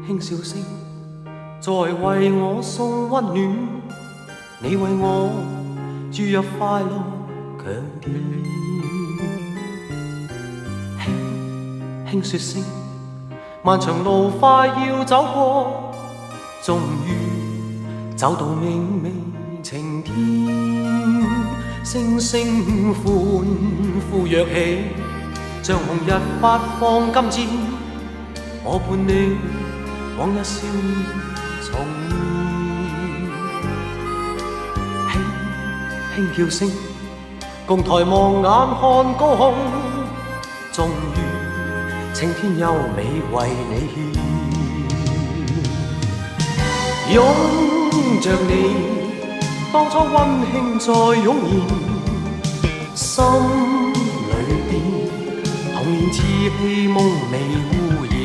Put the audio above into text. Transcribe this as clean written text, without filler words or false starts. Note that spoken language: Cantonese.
輕笑聲，在為我送溫暖，你為我注入快樂強電。輕說聲，漫長路快要走過，終於走到明媚晴天。星星歡呼躍起，像紅日發放金箭，我伴你往日少年重現。輕叫聲，共抬望眼看高空，終於青天優美為你獻。擁着你，當初溫馨再湧現，心裏邊童年稚氣夢未污染。